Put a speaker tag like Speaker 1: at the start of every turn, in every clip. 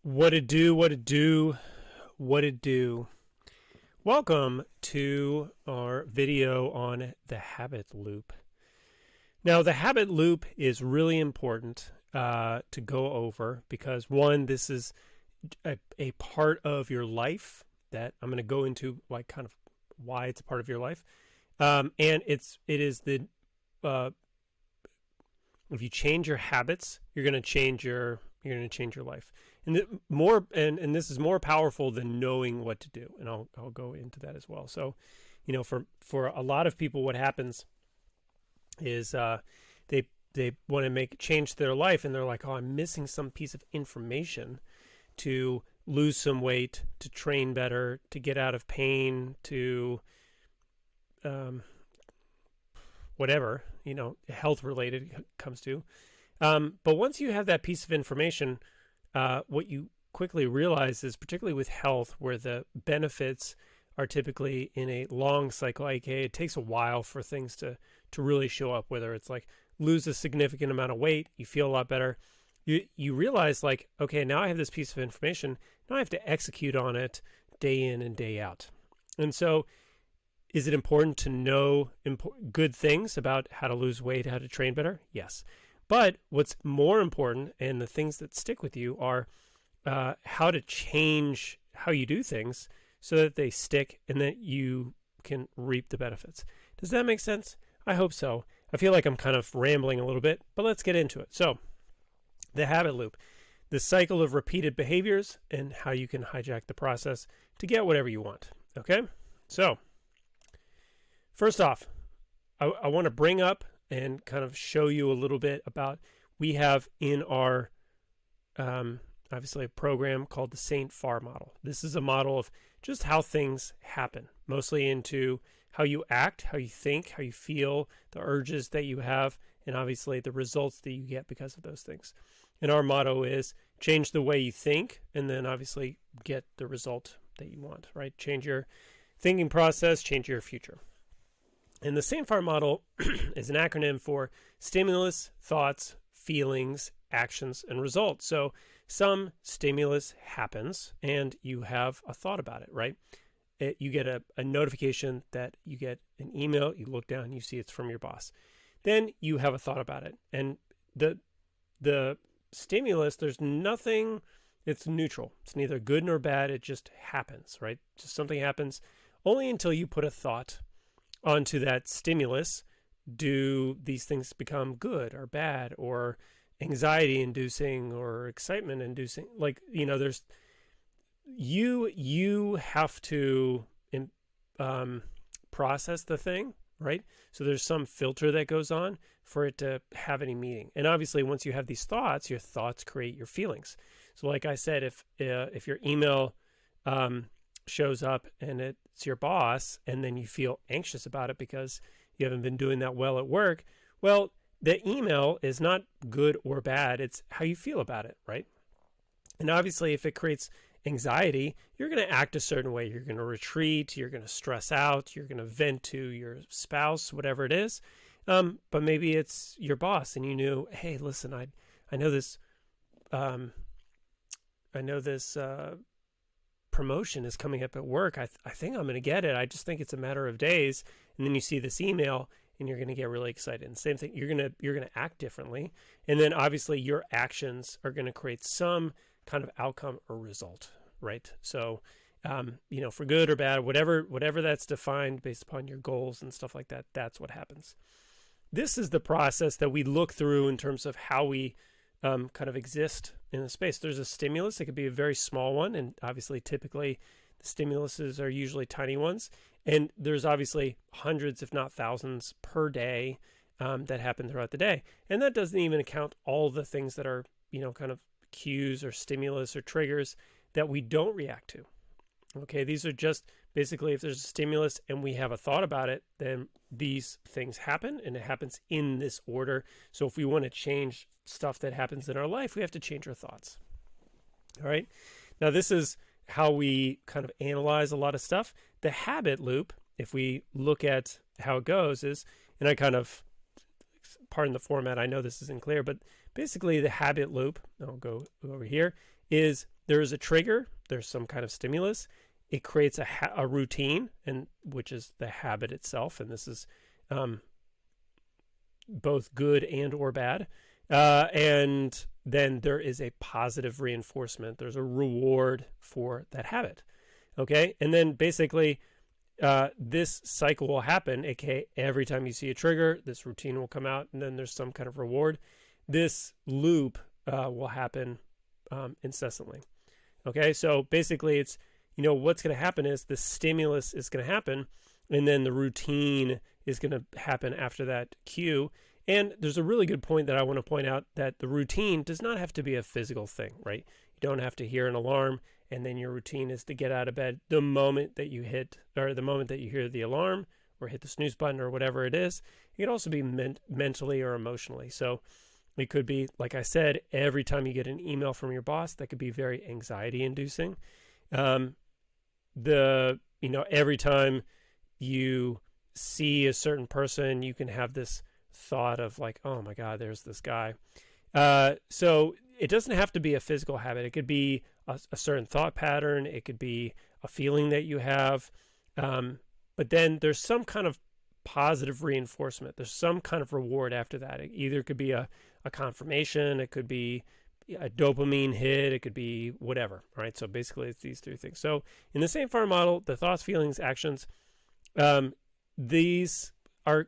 Speaker 1: What it do, what it do, what it do. Welcome to our video on the habit loop. Now, the habit loop is really important to go over because, one, this is a part of your life that I'm going to go into, like, kind of why it's a part of your life. And it is the if you change your habits, you're going to change your life. And this is more powerful than knowing what to do. And I'll go into that as well. So, for a lot of people, what happens is they want to change their life, and they're like, oh, I'm missing some piece of information to lose some weight, to train better, to get out of pain, to whatever, health related comes to. But once you have that piece of information, what you quickly realize is, particularly with health, where the benefits are typically in a long cycle, aka it takes a while for things to really show up, whether it's like lose a significant amount of weight, you feel a lot better. You realize, like, okay, now I have this piece of information, now I have to execute on it day in and day out. And so is it important to know good things about how to lose weight, how to train better? Yes. But what's more important, and the things that stick with you, are how to change how you do things so that they stick and that you can reap the benefits. Does that make sense? I hope so. I feel like I'm kind of rambling a little bit, but let's get into it. So, the habit loop, the cycle of repeated behaviors, and how you can hijack the process to get whatever you want. Okay? So, first off, I want to bring up and kind of show you a little bit about, we have in our, obviously, a program called the St. Farr model. This is a model of just how things happen, mostly into how you act, how you think, how you feel, the urges that you have, and obviously the results that you get because of those things. And our motto is change the way you think, and then obviously get the result that you want, right? Change your thinking process, change your future. And the St. Farr model is an acronym for stimulus, thoughts, feelings, actions, and results. So some stimulus happens and you have a thought about it, right? You get a notification that you get an email, you look down, you see it's from your boss. Then you have a thought about it. And the stimulus, there's nothing, it's neutral. It's neither good nor bad. It just happens, right? Just something happens only until you put a thought onto that stimulus. Do these things become good or bad, or anxiety inducing or excitement inducing? Like, there's you have to process the thing, right? So there's some filter that goes on for it to have any meaning. And obviously, once you have these thoughts, your thoughts create your feelings. So like I said, if your email shows up and it's your boss, and then you feel anxious about it because you haven't been doing that well at work, well, the email is not good or bad. It's how you feel about it, right? And obviously, if it creates anxiety, you're going to act a certain way. You're going to retreat. You're going to stress out. You're going to vent to your spouse, whatever it is. But maybe it's your boss, and you knew, hey, listen, I know this. I know this promotion is coming up at work. I think I'm going to get it. I just think it's a matter of days. And then you see this email, and you're going to get really excited. And same thing, you're going to act differently. And then obviously your actions are going to create some kind of outcome or result, right? So, for good or bad, whatever that's defined based upon your goals and stuff like that, that's what happens. This is the process that we look through in terms of how we kind of exist in the space. There's a stimulus. It could be a very small one, and obviously, typically, the stimuluses are usually tiny ones. And there's obviously hundreds, if not thousands, per day that happen throughout the day. And that doesn't even account all the things that are, kind of cues or stimulus or triggers that we don't react to. Okay, these are just basically, if there's a stimulus and we have a thought about it, then these things happen, and it happens in this order. So if we want to change stuff that happens in our life, we have to change our thoughts. All right. Now, this is how we kind of analyze a lot of stuff. The habit loop, if we look at how it goes, is, and I kind of, pardon the format, I know this isn't clear, but basically the habit loop, I'll go over here, is there is a trigger, there's some kind of stimulus, it creates a routine, and which is the habit itself, and this is both good and or bad. And then there is a positive reinforcement. There's a reward for that habit. Okay, and then basically this cycle will happen, aka every time you see a trigger, this routine will come out, and then there's some kind of reward. This loop will happen incessantly. Okay, so basically it's, what's going to happen is the stimulus is going to happen, and then the routine is going to happen after that cue. And there's a really good point that I want to point out, that the routine does not have to be a physical thing, right? You don't have to hear an alarm, and then your routine is to get out of bed the moment that you hear the alarm or hit the snooze button or whatever it is. It could also be mentally or emotionally. So it could be, like I said, every time you get an email from your boss, that could be very anxiety inducing. Every time you see a certain person, you can have this thought of like, oh my God, there's this guy. So it doesn't have to be a physical habit. It could be a certain thought pattern. It could be a feeling that you have. But then there's some kind of positive reinforcement. There's some kind of reward after that. It either could be a confirmation. It could be a dopamine hit. It could be whatever, right? So basically it's these three things. So in the same farm model, the thoughts, feelings, actions, these are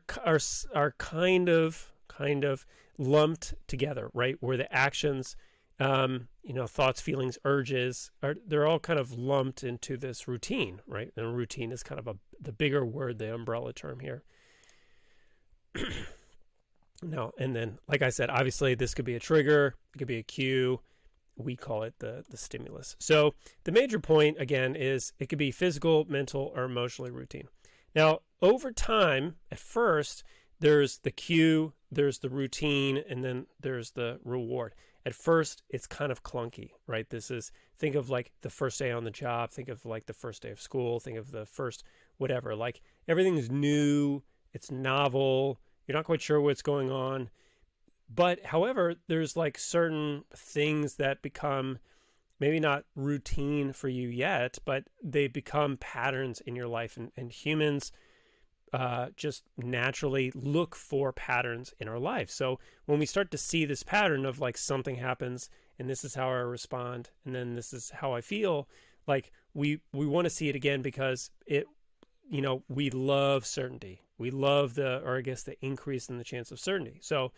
Speaker 1: kind of lumped together, right? Where the actions, thoughts, feelings, urges, they're all kind of lumped into this routine, right? And routine is kind of the bigger word, the umbrella term here. No, and then, like I said, obviously this could be a trigger, it could be a cue. We call it the stimulus. So the major point, again, is it could be physical, mental, or emotionally routine. Now, over time, at first, there's the cue, there's the routine, and then there's the reward. At first, it's kind of clunky, right? Think of like the first day on the job, think of like the first day of school, think of the first whatever. Like everything's new, it's novel, you're not quite sure what's going on. But however, there's like certain things that become maybe not routine for you yet, but they become patterns in your life. And humans just naturally look for patterns in our life. So when we start to see this pattern of like something happens and this is how I respond and then this is how I feel, like we want to see it again because we love certainty. We love the increase in the chance of certainty. So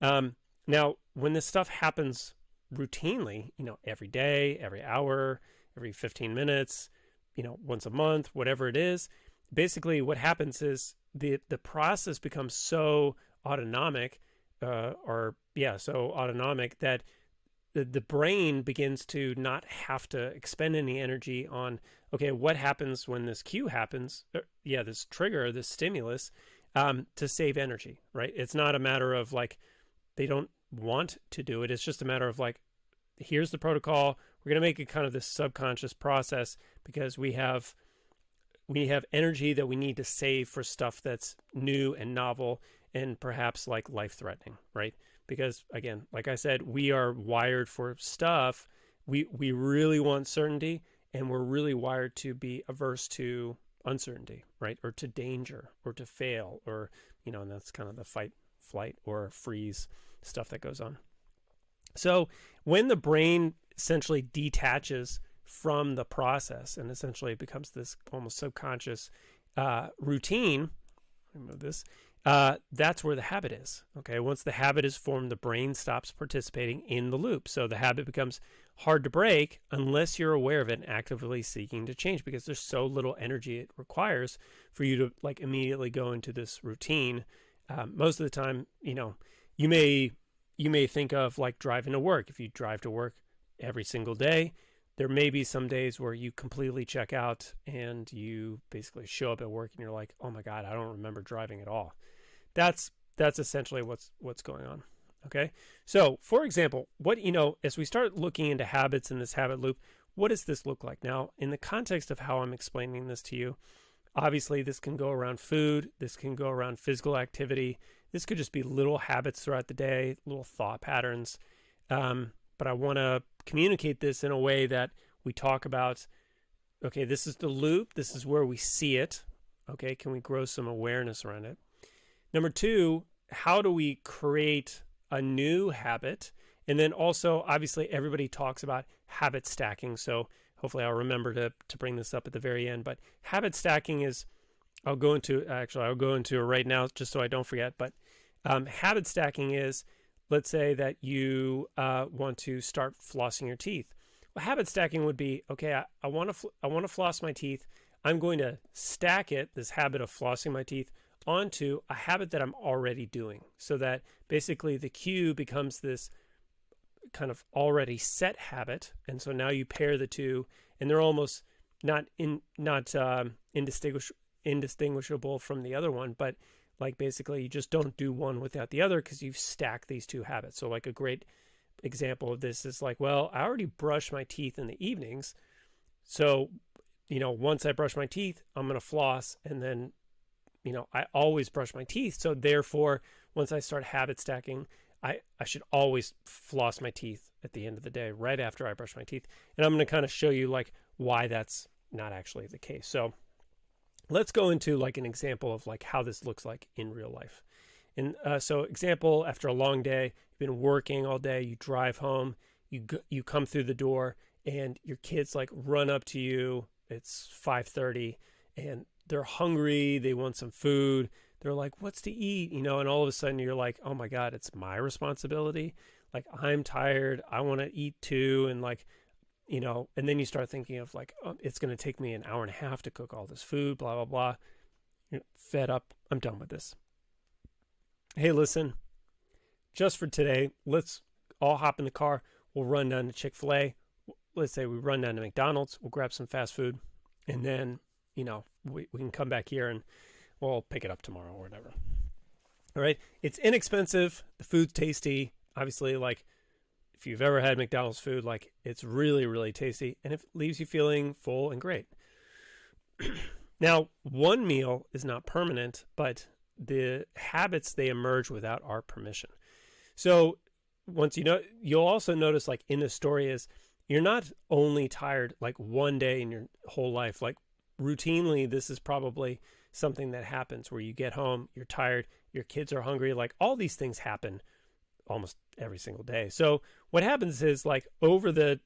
Speaker 1: now when this stuff happens routinely, every day, every hour, every 15 minutes, once a month, whatever it is, basically what happens is the process becomes so autonomic, that the brain begins to not have to expend any energy on, okay, what happens when this cue happens? This trigger, this stimulus, to save energy, right? It's not a matter of like, they don't want to do it. It's just a matter of like, here's the protocol. We're going to make it kind of this subconscious process because we have energy that we need to save for stuff that's new and novel and perhaps like life-threatening, right? Because again, like I said, we are wired for stuff. We really want certainty, and we're really wired to be averse to uncertainty, right? Or to danger, or to fail, or, and that's kind of the fight, flight, or freeze stuff that goes on. So when the brain essentially detaches from the process and essentially it becomes this almost subconscious routine, remove this, that's where the habit is. Okay, once the habit is formed, the brain stops participating in the loop. So the habit becomes hard to break unless you're aware of it and actively seeking to change, because there's so little energy it requires for you to like immediately go into this routine. Most of the time, you may think of like driving to work. If you drive to work every single day, there may be some days where you completely check out and you basically show up at work and you're like, oh my God, I don't remember driving at all. That's essentially what's going on. Okay. So for example, as we start looking into habits in this habit loop, what does this look like? Now, in the context of how I'm explaining this to you, obviously this can go around food. This can go around physical activity. This could just be little habits throughout the day, little thought patterns. but I want to communicate this in a way that we talk about, okay, this is the loop. This is where we see it. Okay, can we grow some awareness around it? Number two, how do we create a new habit? And then also, obviously, everybody talks about habit stacking. So hopefully I'll remember to bring this up at the very end. But habit stacking is, I'll go into it right now just so I don't forget. But habit stacking is, let's say that you want to start flossing your teeth. Well, habit stacking would be, okay, I want to floss my teeth. I'm going to stack this habit of flossing my teeth, onto a habit that I'm already doing, so that basically the cue becomes this kind of already set habit. And so now you pair the two, and they're almost not indistinguishable from the other one, but like basically you just don't do one without the other because you've stacked these two habits. So like a great example of this is like, well, I already brush my teeth in the evenings, so once I brush my teeth, I'm going to floss, and then I always brush my teeth. So therefore, once I start habit stacking, I should always floss my teeth at the end of the day, right after I brush my teeth. And I'm going to kind of show you like why that's not actually the case. So let's go into like an example of like how this looks like in real life. And so example, after a long day, you've been working all day, you drive home, you come through the door, and your kids like run up to you. It's 5:30 and they're hungry. They want some food. They're like, what's to eat? And all of a sudden you're like, oh my God, it's my responsibility. Like, I'm tired. I want to eat too. And like, and then you start thinking of like, oh, it's going to take me an hour and a half to cook all this food, blah, blah, blah. You're fed up. I'm done with this. Hey, listen, just for today, let's all hop in the car. We'll run down to Chick-fil-A. Let's say we run down to McDonald's. We'll grab some fast food. And then, we can come back here and we'll pick it up tomorrow or whatever. All right. It's inexpensive. The food's tasty. Obviously, like if you've ever had McDonald's food, like it's really, really tasty, and it leaves you feeling full and great. Now, one meal is not permanent, but the habits, they emerge without our permission. So once you'll also notice like in the story is you're not only tired like one day in your whole life. Like routinely, this is probably something that happens where you get home, you're tired, your kids are hungry. Like all these things happen almost every single day. So what happens is like over the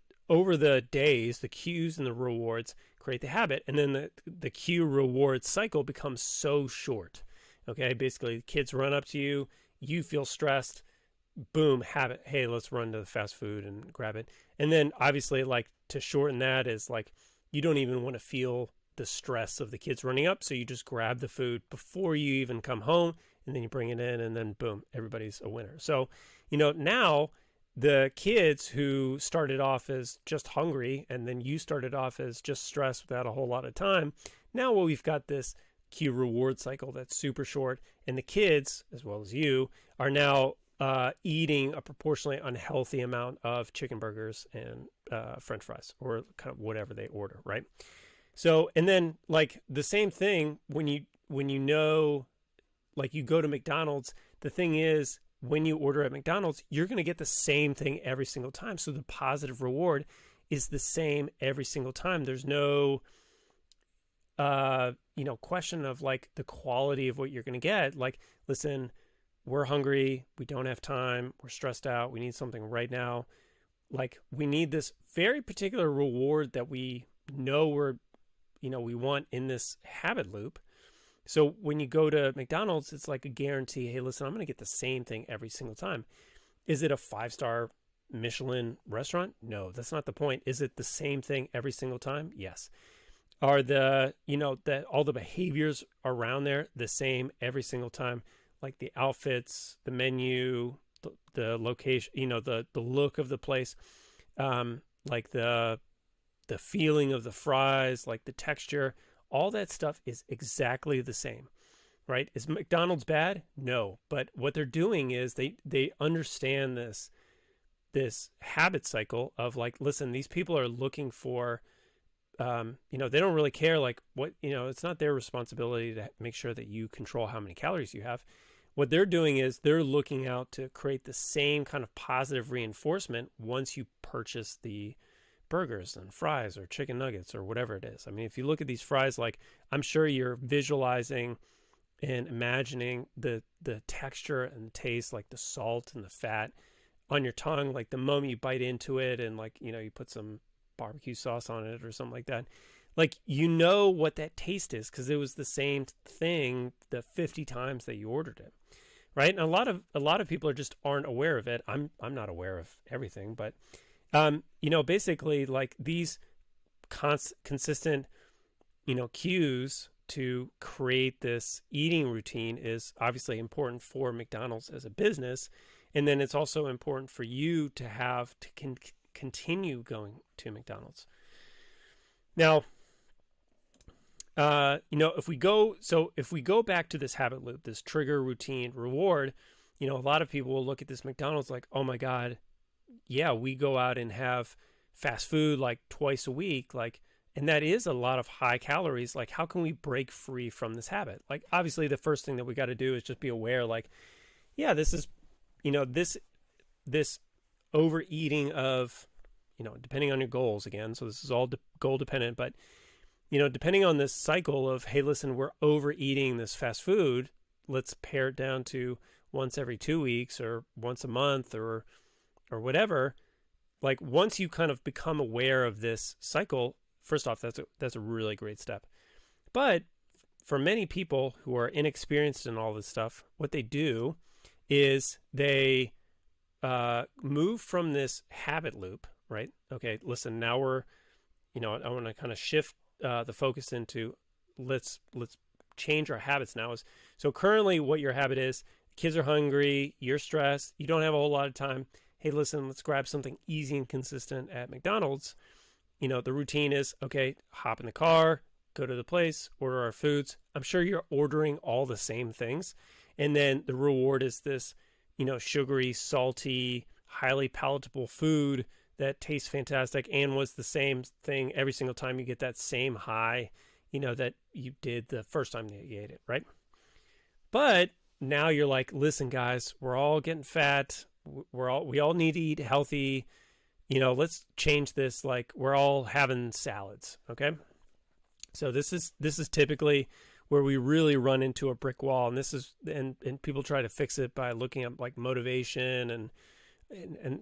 Speaker 1: days, the cues and the rewards create the habit, and then the cue reward cycle becomes so short. Okay, basically the kids run up to you, you feel stressed, boom, habit. Hey, let's run to the fast food and grab it. And then obviously like to shorten that is like you don't even want to feel the stress of the kids running up, so you just grab the food before you even come home, and then you bring it in, and then boom, everybody's a winner. So now the kids who started off as just hungry, and then you started off as just stressed without a whole lot of time, now we've got this cue reward cycle that's super short, and the kids as well as you are now eating a proportionally unhealthy amount of chicken burgers and French fries, or kind of whatever they order, right? So, and then like the same thing when you like you go to McDonald's, the thing is when you order at McDonald's, you're going to get the same thing every single time. So the positive reward is the same every single time. There's no, question of like the quality of what you're going to get. Like, listen, we're hungry. We don't have time. We're stressed out. We need something right now. Like we need this very particular reward that we know we want in this habit loop. So when you go to McDonald's, it's like a guarantee. Hey, listen, I'm going to get the same thing every single time. Is it a 5-star Michelin restaurant? No, that's not the point. Is it the same thing every single time? Yes. Are all the behaviors around there the same every single time? Like the outfits, the menu, the location, the look of the place, like the feeling of the fries, like the texture, all that stuff is exactly the same, right? Is McDonald's bad? No, but what they're doing is they understand this habit cycle of like, listen, these people are looking for, they don't really care like what, it's not their responsibility to make sure that you control how many calories you have. what they're doing is they're looking out to create the same kind of positive reinforcement once you purchase the burgers and fries or chicken nuggets or whatever it is. I mean, if you look at these fries, like, I'm sure you're visualizing and imagining the texture and the taste, like the salt and the fat on your tongue, like the moment you bite into it, and like, you know, you put some barbecue sauce on it or something like that. Like, you know what that taste is because it was the same thing the 50 times that you ordered it, right? And a lot of people just aren't aware of it. I'm not aware of everything, but you know, basically, like, these consistent, you know, cues to create this eating routine is obviously important for McDonald's as a business, and then it's also important for you to have to continue going to McDonald's. Now, you know, if we go back to this habit loop, this trigger, routine, reward, you know, a lot of people will look at this McDonald's like, oh my God, yeah, we go out and have fast food like twice a week, like, and that is a lot of high calories. Like, how can we break free from this habit? Like, obviously, the first thing that we got to do is just be aware, like, yeah, this is, you know, this overeating of, you know, depending on your goals again. So this is all goal dependent, but, you know, depending on this cycle of, hey, listen, we're overeating this fast food, let's pare it down to once every 2 weeks or once a month or whatever. Like, once you kind of become aware of this cycle, first off, that's a really great step. But for many people who are inexperienced in all this stuff, what they do is they move from this habit loop, right? Okay, listen, now we're, you know, I want to kind of shift the focus into let's change our habits now. So currently what your habit is, kids are hungry, you're stressed, you don't have a whole lot of time. Hey, listen, let's grab something easy and consistent at McDonald's. You know, the routine is, okay, hop in the car, go to the place, order our foods. I'm sure you're ordering all the same things. And then the reward is this, you know, sugary, salty, highly palatable food that tastes fantastic and was the same thing every single time. You get that same high, you know, that you did the first time that you ate it, right? But now you're like, listen, guys, we're all getting fat. We all need to eat healthy. You know, let's change this. Like, we're all having salads, okay? So this is typically where we really run into a brick wall, and this is and people try to fix it by looking at like motivation and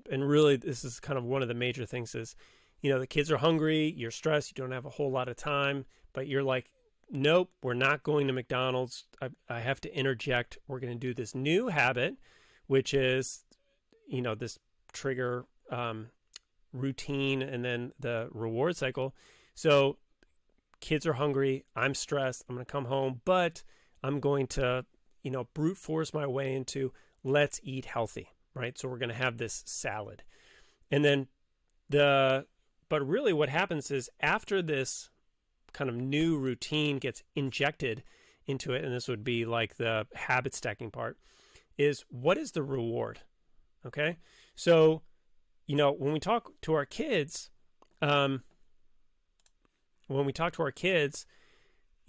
Speaker 1: really this is kind of one of the major things is, you know, the kids are hungry, you're stressed, you don't have a whole lot of time, but you're like, nope, we're not going to McDonald's. I have to interject. We're going to do this new habit, which is, you know, this trigger routine and then the reward cycle. So kids are hungry, I'm stressed, I'm going to come home, but I'm going to, you know, brute force my way into let's eat healthy, right? So we're going to have this salad. And then but really what happens is after this kind of new routine gets injected into it, and this would be like the habit stacking part, is what is the reward? Okay. So, you know, when we talk to our kids, you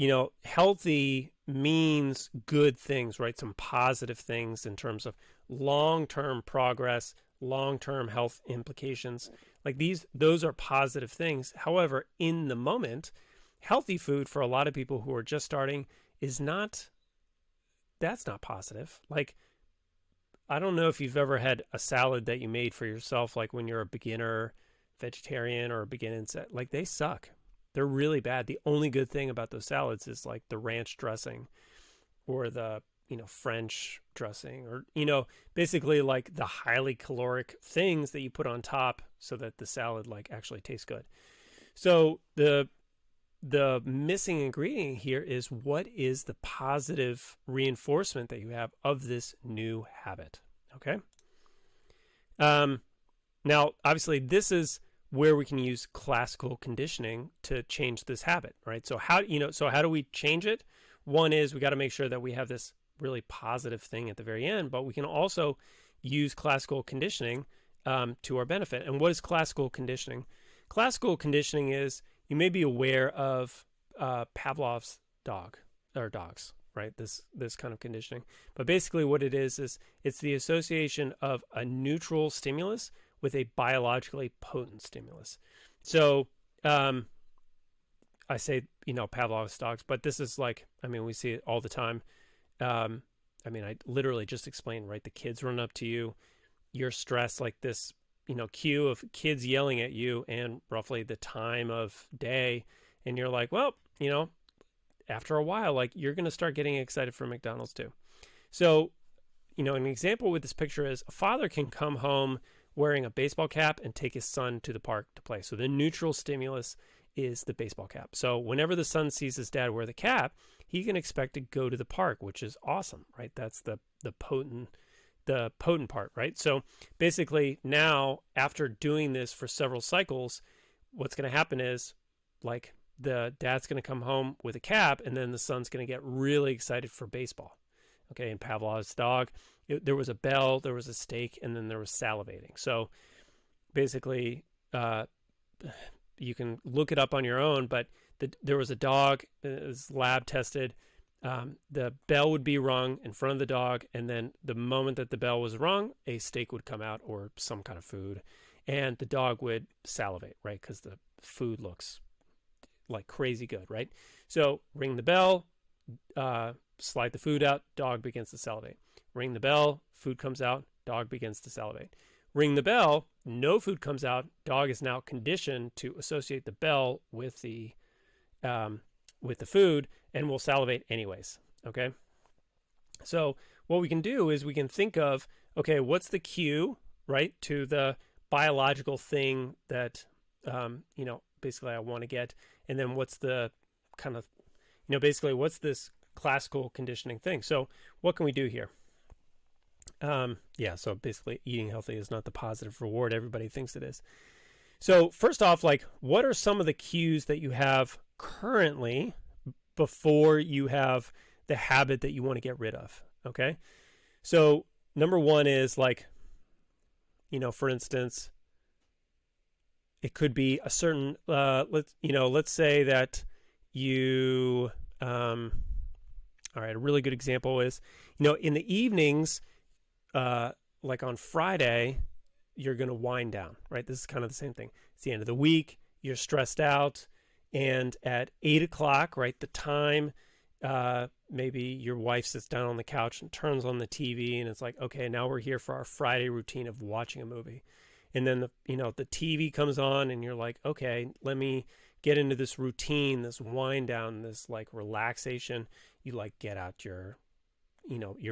Speaker 1: know, healthy means good things, right? Some positive things in terms of long-term progress, long-term health implications. Like those are positive things. However, in the moment, healthy food for a lot of people who are just starting that's not positive. Like, I don't know if you've ever had a salad that you made for yourself, like when you're a beginner vegetarian or a beginner, like they suck. They're really bad. The only good thing about those salads is like the ranch dressing or the, you know, French dressing or, you know, basically like the highly caloric things that you put on top so that the salad like actually tastes good. So the missing ingredient here is what is the positive reinforcement that you have of this new habit. Okay. Now, obviously, this is where we can use classical conditioning to change this habit, right? So how do we change it? One is we got to make sure that we have this really positive thing at the very end, but we can also use classical conditioning to our benefit. And what is classical conditioning? Classical conditioning is, you may be aware of Pavlov's dogs, right? This kind of conditioning. But basically what it is it's the association of a neutral stimulus with a biologically potent stimulus. So I say, Pavlov's dogs, but this is like, we see it all the time. I literally just explained, right? The kids run up to you, you're stressed, like this, cue of kids yelling at you and roughly the time of day. And you're like, well, after a while, like you're going to start getting excited for McDonald's too. So, an example with this picture is a father can come home wearing a baseball cap and take his son to the park to play. So the neutral stimulus is the baseball cap. So whenever the son sees his dad wear the cap, he can expect to go to the park, which is awesome, right? That's the potent part, right? So basically now, after doing this for several cycles, what's going to happen is like the dad's going to come home with a cap, and then the son's going to get really excited for baseball. Okay, in Pavlov's dog, there was a bell, there was a steak, and then there was salivating. So basically, you can look it up on your own, but there was a dog, it was lab tested. The bell would be rung in front of the dog, and then the moment that the bell was rung, a steak would come out or some kind of food, and the dog would salivate, right? Because the food looks like crazy good, right? So ring the bell, slide the food out, dog begins to salivate. Ring the bell, food comes out, dog begins to salivate. Ring the bell, no food comes out, dog is now conditioned to associate the bell with the food and will salivate anyways, okay? So what we can do is we can think of, okay, what's the cue, right, to the biological thing that, basically I want to get, and then what's the kind of, basically what's this classical conditioning thing? So what can we do here? So basically eating healthy is not the positive reward everybody thinks it is. So first off, like, what are some of the cues that you have currently before you have the habit that you want to get rid of? Okay. So number one is like, for instance, it could be a certain, let's say that you, all right, a really good example is, in the evenings, like on Friday, you're going to wind down, right? This is kind of the same thing. It's the end of the week, you're stressed out, and at 8:00, right, the time, maybe your wife sits down on the couch and turns on the TV, and it's like, okay, now we're here for our Friday routine of watching a movie. And then the TV comes on, and you're like, okay, let me get into this routine, this wind down, this like relaxation. You like get out your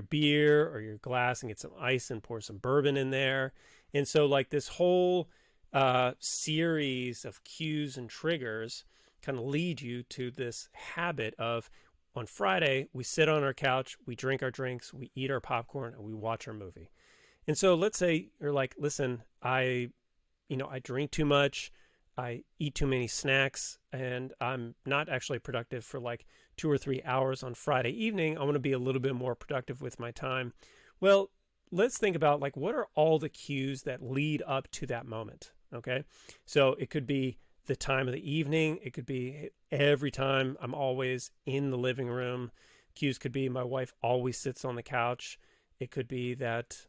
Speaker 1: beer or your glass and get some ice and pour some bourbon in there. And so like this whole series of cues and triggers kind of lead you to this habit of, on Friday, we sit on our couch, we drink our drinks, we eat our popcorn, and we watch our movie. And so let's say you're like, listen, I drink too much, I eat too many snacks, and I'm not actually productive for like 2 or 3 hours on Friday evening. I want to be a little bit more productive with my time. Well, let's think about like, what are all the cues that lead up to that moment? Okay. So it could be the time of the evening. It could be every time I'm always in the living room. Cues could be my wife always sits on the couch. It could be that,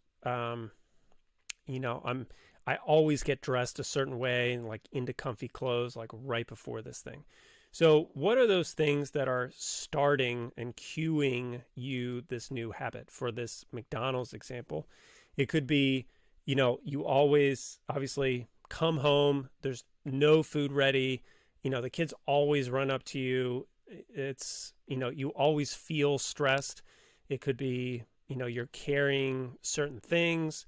Speaker 1: I always get dressed a certain way and like into comfy clothes, like right before this thing. So what are those things that are starting and cueing you this new habit? For this McDonald's example, it could be, you always obviously come home, there's no food ready. The kids always run up to you. It's, you always feel stressed. It could be, you're carrying certain things.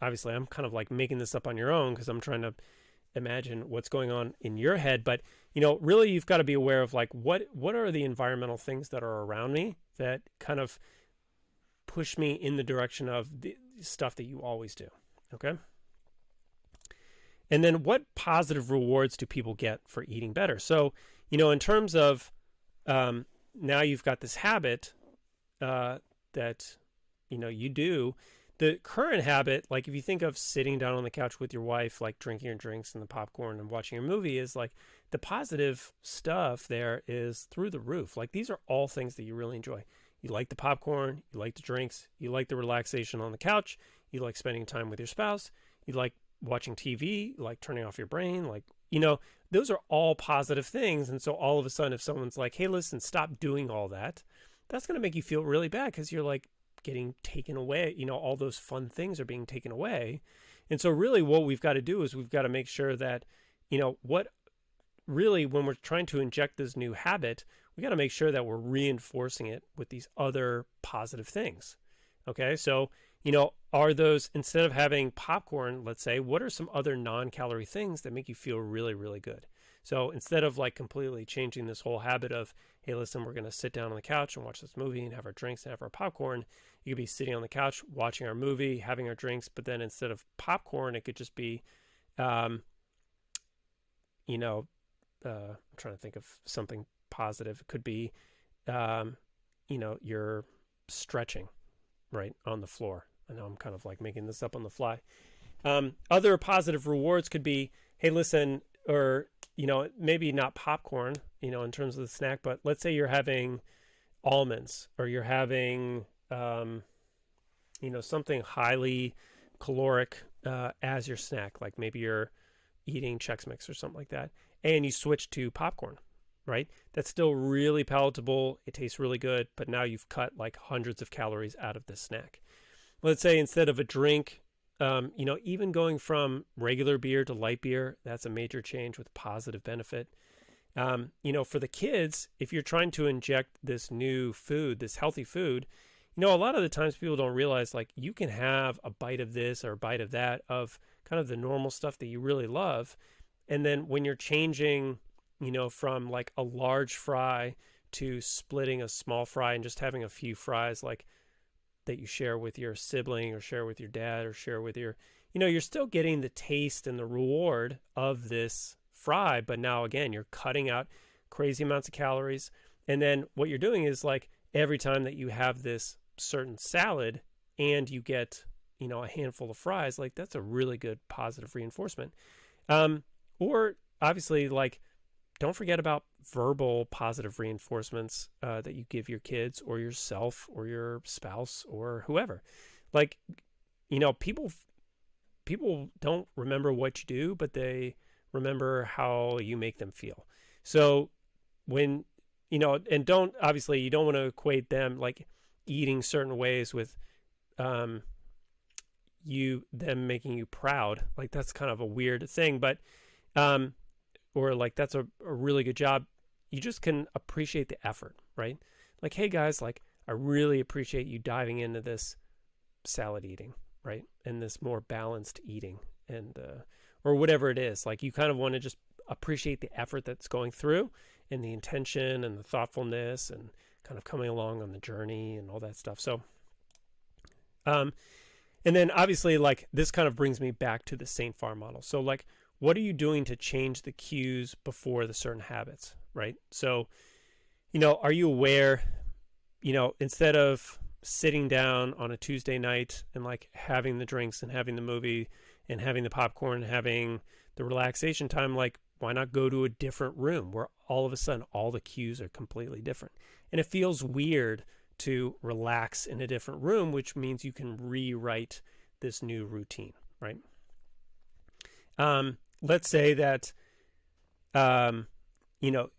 Speaker 1: Obviously I'm kind of like making this up on your own because I'm trying to imagine what's going on in your head. But, really you've got to be aware of like, what are the environmental things that are around me that kind of push me in the direction of the stuff that you always do. Okay. And then what positive rewards do people get for eating better? So, in terms of, now you've got this habit, that, you do, the current habit, like if you think of sitting down on the couch with your wife, like drinking your drinks and the popcorn and watching a movie, is like the positive stuff there is through the roof. Like these are all things that you really enjoy. You like the popcorn, you like the drinks, you like the relaxation on the couch, you like spending time with your spouse, you like watching TV, you like turning off your brain, like, those are all positive things. And so all of a sudden, if someone's like, hey, listen, stop doing all that, that's going to make you feel really bad because you're like getting taken away. All those fun things are being taken away. And so really what we've got to do is we've got to make sure that, what really, when we're trying to inject this new habit, we got to make sure that we're reinforcing it with these other positive things. Okay. So, are those, instead of having popcorn, let's say, what are some other non-calorie things that make you feel really, really good? So instead of like completely changing this whole habit of, hey, listen, we're going to sit down on the couch and watch this movie and have our drinks and have our popcorn. You could be sitting on the couch, watching our movie, having our drinks, but then instead of popcorn, it could just be, I'm trying to think of something positive. It could be, you're stretching right on the floor. I know I'm kind of like making this up on the fly. Other positive rewards could be, hey, listen, or, maybe not popcorn, in terms of the snack, but let's say you're having almonds or you're having, something highly caloric as your snack. Like maybe you're eating Chex Mix or something like that, and you switch to popcorn, right? That's still really palatable. It tastes really good, but now you've cut like hundreds of calories out of this snack. Let's say instead of a drink, even going from regular beer to light beer, that's a major change with positive benefit. For the kids, if you're trying to inject this new food, this healthy food, a lot of the times people don't realize like you can have a bite of this or a bite of that of kind of the normal stuff that you really love. And then when you're changing, from like a large fry to splitting a small fry and just having a few fries, like that you share with your sibling or share with your dad or share with your, you're still getting the taste and the reward of this fry. But now again, you're cutting out crazy amounts of calories. And then what you're doing is like every time that you have this certain salad and you get, a handful of fries, like that's a really good positive reinforcement. Or obviously like, don't forget about verbal positive reinforcements that you give your kids or yourself or your spouse or whoever. Like, people don't remember what you do, but they remember how you make them feel. So when, and obviously you don't want to equate them like eating certain ways with them making you proud. Like that's kind of a weird thing, but or like that's a really good job. You just can appreciate the effort, right? Like, hey guys, like I really appreciate you diving into this salad eating, right? And this more balanced eating and, or whatever it is. Like you kind of want to just appreciate the effort that's going through and the intention and the thoughtfulness and kind of coming along on the journey and all that stuff. So, and then obviously like this kind of brings me back to the Saint Farm model. So like, what are you doing to change the cues before the certain habits, right? So, are you aware, instead of sitting down on a Tuesday night and like having the drinks and having the movie and having the popcorn, and having the relaxation time, like why not go to a different room where all of a sudden all the cues are completely different? And it feels weird to relax in a different room, which means you can rewrite this new routine, right? Let's say that,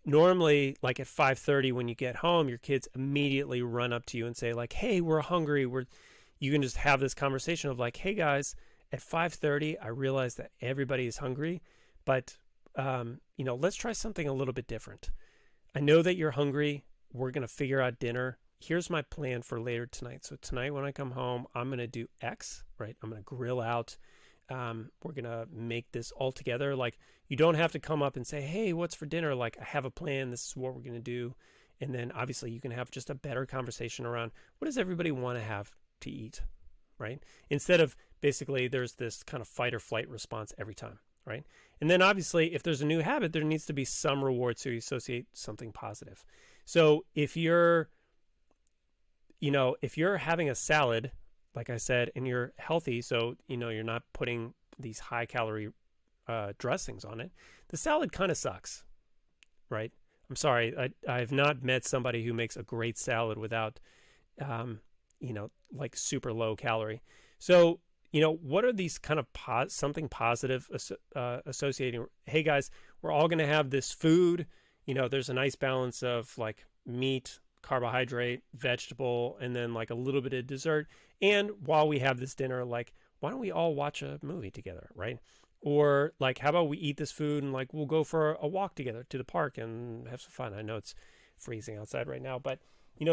Speaker 1: normally like at 5:30 when you get home, your kids immediately run up to you and say like, hey, we're hungry. You can just have this conversation of like, hey guys, at 5:30, I realize that everybody is hungry, but, let's try something a little bit different. I know that you're hungry. We're going to figure out dinner. Here's my plan for later tonight. So tonight when I come home, I'm going to do X, right? I'm going to grill out. We're going to make this all together. Like you don't have to come up and say, hey, what's for dinner? Like I have a plan. This is what we're going to do. And then obviously you can have just a better conversation around what does everybody want to have to eat, right? Instead of basically there's this kind of fight or flight response every time, right? And then obviously if there's a new habit, there needs to be some reward. So you associate something positive. So if you're having a salad like I said, and you're healthy, so you're not putting these high calorie dressings on it, the salad kind of sucks, right? I'm sorry, I've not met somebody who makes a great salad without, like super low calorie. So, what are these kind of something positive associating? Hey guys, we're all going to have this food. There's a nice balance of like meat, carbohydrate, vegetable, and then like a little bit of dessert. And while we have this dinner, like, why don't we all watch a movie together, right? Or like, how about we eat this food and like we'll go for a walk together to the park and have some fun. I know it's freezing outside right now, but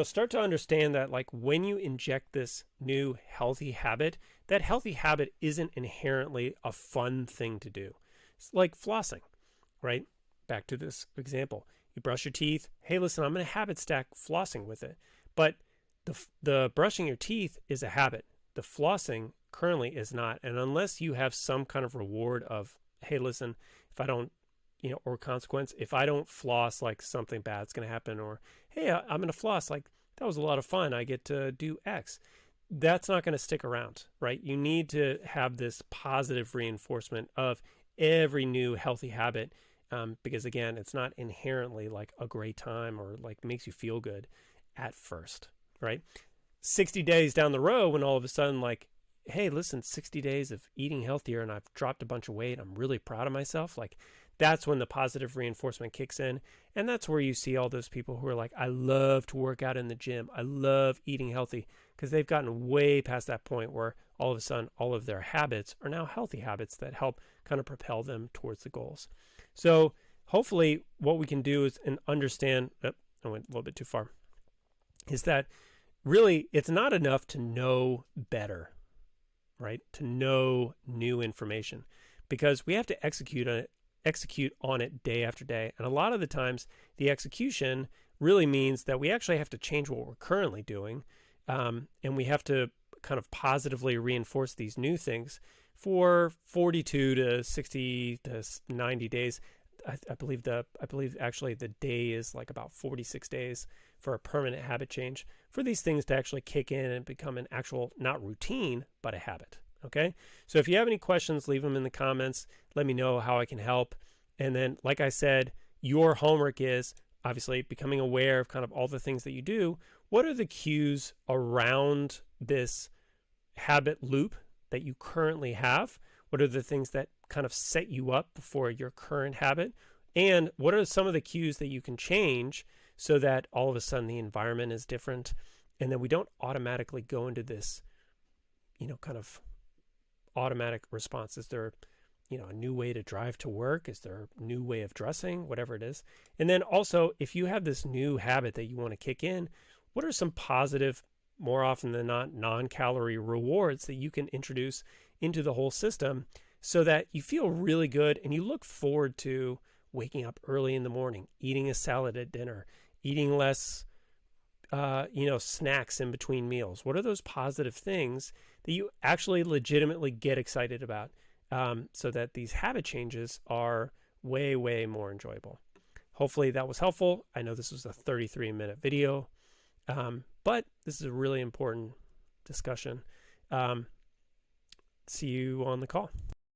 Speaker 1: start to understand that like when you inject this new healthy habit, that healthy habit isn't inherently a fun thing to do. It's like flossing, right? Back to this example. You brush your teeth. Hey, listen, I'm going to habit stack flossing with it. But the brushing your teeth is a habit. The flossing currently is not. And unless you have some kind of reward of, hey, listen, if I don't, or consequence, if I don't floss, like something bad's going to happen, or, hey, I'm going to floss, like that was a lot of fun. I get to do X. That's not going to stick around, right? You need to have this positive reinforcement of every new healthy habit. Because again, it's not inherently like a great time or like makes you feel good at first, right? 60 days down the road, when all of a sudden like, hey, listen, 60 days of eating healthier and I've dropped a bunch of weight, I'm really proud of myself. Like that's when the positive reinforcement kicks in. And that's where you see all those people who are like, I love to work out in the gym. I love eating healthy, because they've gotten way past that point where all of a sudden all of their habits are now healthy habits that help kind of propel them towards the goals. So hopefully what we can do is understand, I went a little bit too far, is that really it's not enough to know better, right? To know new information, because we have to execute on it day after day. And a lot of the times the execution really means that we actually have to change what we're currently doing. And we have to kind of positively reinforce these new things for 42 to 60 to 90 days. I believe actually the day is like about 46 days for a permanent habit change, for these things to actually kick in and become an actual, not routine, but a habit. Okay. So if you have any questions, leave them in the comments. Let me know how I can help. And then, like I said, your homework is obviously becoming aware of kind of all the things that you do. What are the cues around this habit loop that you currently have? What are the things that kind of set you up for your current habit? And what are some of the cues that you can change so that all of a sudden the environment is different, and then we don't automatically go into this, kind of automatic response? Is there, a new way to drive to work? Is there a new way of dressing? Whatever it is. And then also, if you have this new habit that you want to kick in, what are some positive, more often than not, non-calorie rewards that you can introduce into the whole system so that you feel really good and you look forward to waking up early in the morning, eating a salad at dinner, eating less, snacks in between meals? What are those positive things that you actually legitimately get excited about, so that these habit changes are way, way more enjoyable? Hopefully that was helpful. I know this was a 33-minute video, but this is a really important discussion. See you on the call.